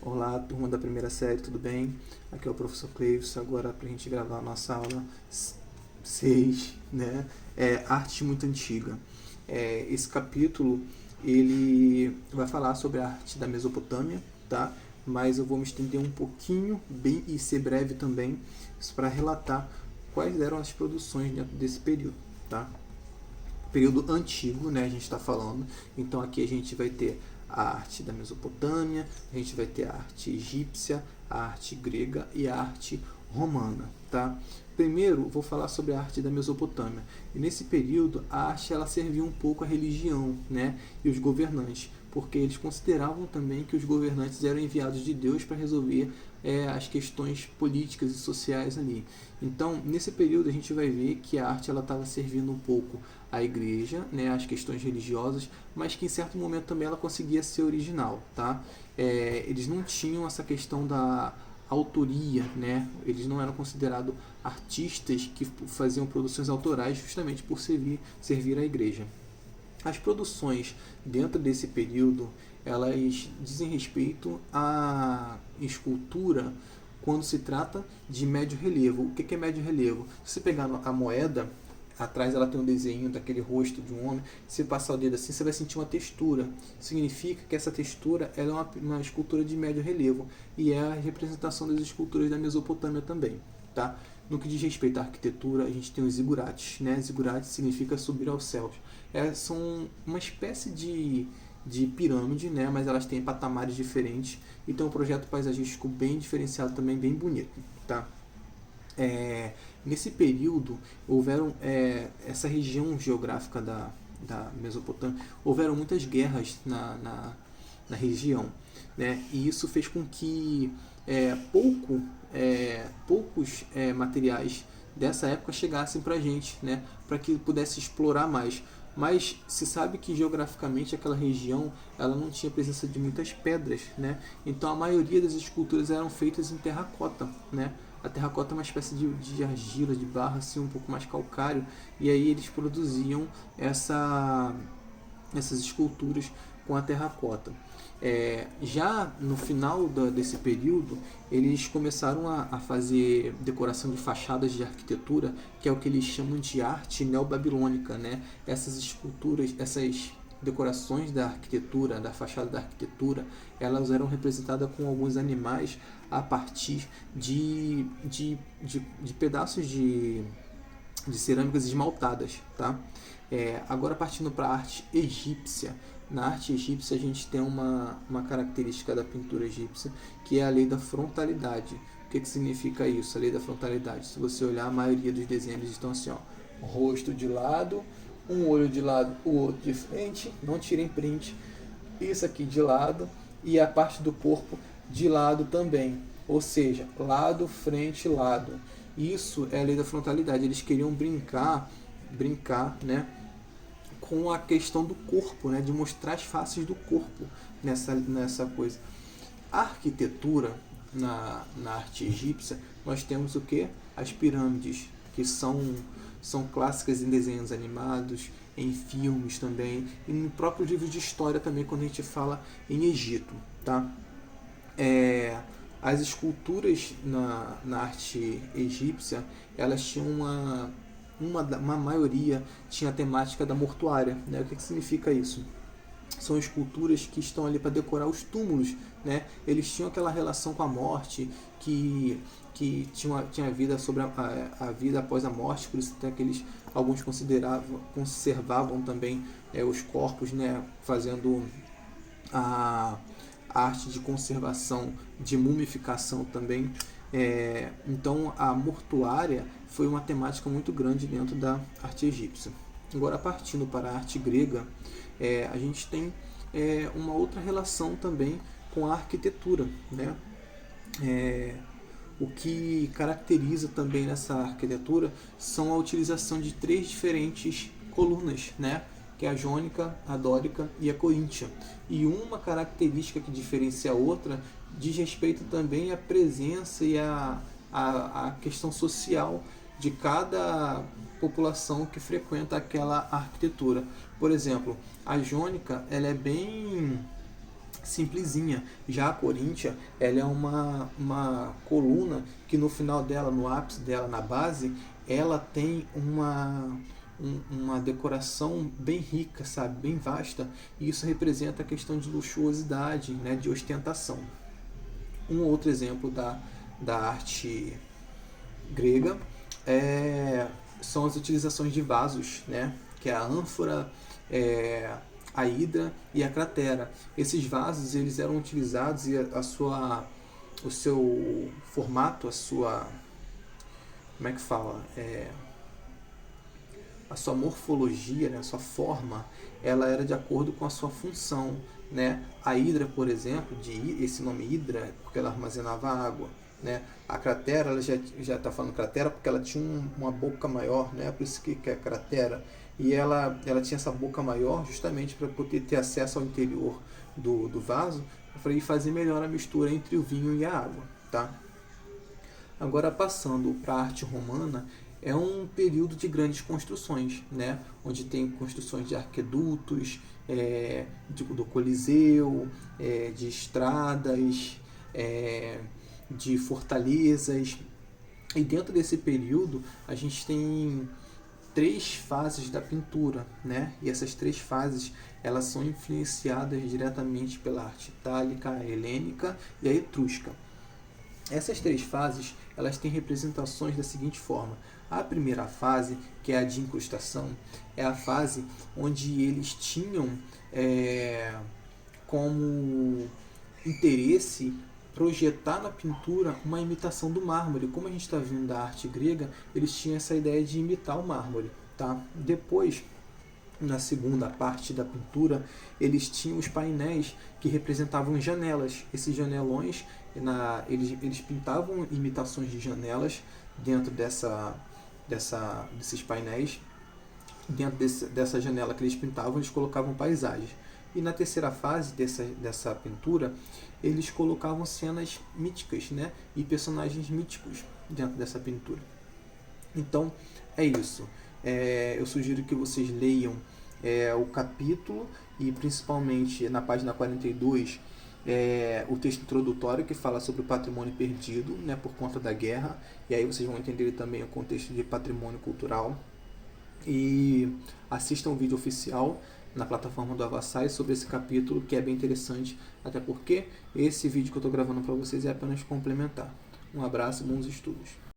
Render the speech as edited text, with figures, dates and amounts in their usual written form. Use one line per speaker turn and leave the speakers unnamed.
Olá, turma da primeira série, tudo bem? Aqui é o professor Cleives, agora para a gente gravar a nossa aula 6, né? Arte muito antiga. Esse capítulo, ele vai falar sobre a arte da Mesopotâmia, tá? Mas eu vou me estender um pouquinho, bem, e ser breve também, para relatar quais eram as produções dentro desse período, tá? Período antigo, né, a gente está falando. Então aqui a gente vai ter a arte da Mesopotâmia, a gente vai ter a arte egípcia, a arte grega e a arte romana, tá? Primeiro, vou falar sobre a arte da Mesopotâmia. E nesse período, a arte ela servia um pouco à religião, né, e os governantes, porque eles consideravam também que os governantes eram enviados de Deus para resolver as questões políticas e sociais ali. Então, nesse período, a gente vai ver que a arte ela estava servindo um pouco à igreja, né, às questões religiosas, mas que em certo momento também ela conseguia ser original, tá? Eles não tinham essa questão da autoria, né? Eles não eram considerados artistas que faziam produções autorais justamente por servir à igreja. As produções dentro desse período, elas dizem respeito à escultura quando se trata de médio relevo. O que é médio relevo? Se você pegar a moeda, atrás ela tem um desenho daquele rosto de um homem, se passar o dedo assim, você vai sentir uma textura. Significa que essa textura ela é uma escultura de médio relevo e é a representação das esculturas da Mesopotâmia também, tá? No que diz respeito à arquitetura, a gente tem os zigurates, né? Zigurates significa subir aos céus. São uma espécie de pirâmide, né? Mas elas têm patamares diferentes e tem um projeto paisagístico bem diferenciado também, bem bonito, tá? Nesse período, houveram essa região geográfica da Mesopotâmia, houveram muitas guerras na região, né? E isso fez com que poucos materiais dessa época chegassem para a gente, né? Para que pudesse explorar mais. Mas se sabe que geograficamente aquela região ela não tinha presença de muitas pedras, né? Então a maioria das esculturas eram feitas em terracota, né? A terracota é uma espécie de argila, de barro, assim, um pouco mais calcário, e aí eles produziam essas esculturas com a terracota. Já no final desse período, eles começaram a fazer decoração de fachadas de arquitetura, que é o que eles chamam de arte neobabilônica, né? Essas esculturas, essas decorações da arquitetura, da fachada da arquitetura, elas eram representadas com alguns animais a partir de pedaços de cerâmicas esmaltadas, tá? Agora partindo para a arte egípcia. Na arte egípcia a gente tem uma característica da pintura egípcia que é a lei da frontalidade. O que significa isso, a lei da frontalidade? Se você olhar, a maioria dos desenhos estão assim, ó, rosto de lado, um olho de lado, o outro de frente, não tirem print, isso aqui de lado e a parte do corpo de lado também, ou seja, lado, frente, lado. Isso é a lei da frontalidade. Eles queriam brincar, né, com a questão do corpo, né, de mostrar as faces do corpo nessa coisa. A arquitetura na arte egípcia, nós temos o que? As pirâmides, que são clássicas em desenhos animados, em filmes também, e no próprio livro de história também, quando a gente fala em Egito, tá? As esculturas na arte egípcia, elas tinham uma maioria tinha a temática da mortuária, né? O que significa isso? São esculturas que estão ali para decorar os túmulos, né? Eles tinham aquela relação com a morte, que tinha vida sobre a vida após a morte, por isso até que alguns conservavam também os corpos, né? Fazendo a arte de conservação, de mumificação também. Então a mortuária foi uma temática muito grande dentro da arte egípcia. Agora partindo para a arte grega, a gente tem uma outra relação também com a arquitetura, né? O que caracteriza também nessa arquitetura são a utilização de três diferentes colunas, né? Que é a jônica, a dórica e a coríntia. E uma característica que diferencia a outra diz respeito também à presença e à questão social de cada população que frequenta aquela arquitetura. Por exemplo, a jônica ela é bem simplesinha. Já a coríntia, ela é uma coluna que no final dela, no ápice dela, na base, ela tem uma decoração bem rica, sabe, bem vasta, e isso representa a questão de luxuosidade, né, de ostentação. Um outro exemplo da arte grega são as utilizações de vasos, né, que é a ânfora, a hidra e a cratera. Esses vasos eles eram utilizados e o seu formato, a sua, como é que fala, a sua morfologia, né, a sua forma, ela era de acordo com a sua função, né? A hidra, por exemplo, esse nome hidra é porque ela armazenava água, né? A cratera, ela já está falando cratera porque ela tinha uma boca maior, né? Por isso que é cratera. E ela tinha essa boca maior justamente para poder ter acesso ao interior do vaso e fazer melhor a mistura entre o vinho e a água, tá? Agora, passando para a arte romana, é um período de construções, né? Onde tem construções de arquedutos, do Coliseu, de estradas, de fortalezas. E dentro desse período a gente tem 3 fases da pintura, né? E essas 3 fases elas são influenciadas diretamente pela arte itálica, a helênica e a etrusca. Essas 3 fases elas têm representações da seguinte forma. A primeira fase, que é a de incrustação, é a fase onde eles tinham como interesse projetar na pintura uma imitação do mármore. Como a gente está vendo da arte grega, eles tinham essa ideia de imitar o mármore. Tá? Depois, na segunda parte da pintura, eles tinham os painéis que representavam janelas. Esses janelões, eles pintavam imitações de janelas dentro desses painéis. Dentro dessa janela que eles pintavam, eles colocavam paisagens. E na terceira fase dessa pintura, eles colocavam cenas míticas, né? E personagens míticos dentro dessa pintura. Então, é isso. Eu sugiro que vocês leiam o capítulo e principalmente na página 42 o texto introdutório que fala sobre o patrimônio perdido, né, por conta da guerra, e aí vocês vão entender também o contexto de patrimônio cultural. E assistam o vídeo oficial na plataforma do Avassai sobre esse capítulo, que é bem interessante, até porque esse vídeo que eu estou gravando para vocês é apenas complementar. Um abraço e bons estudos.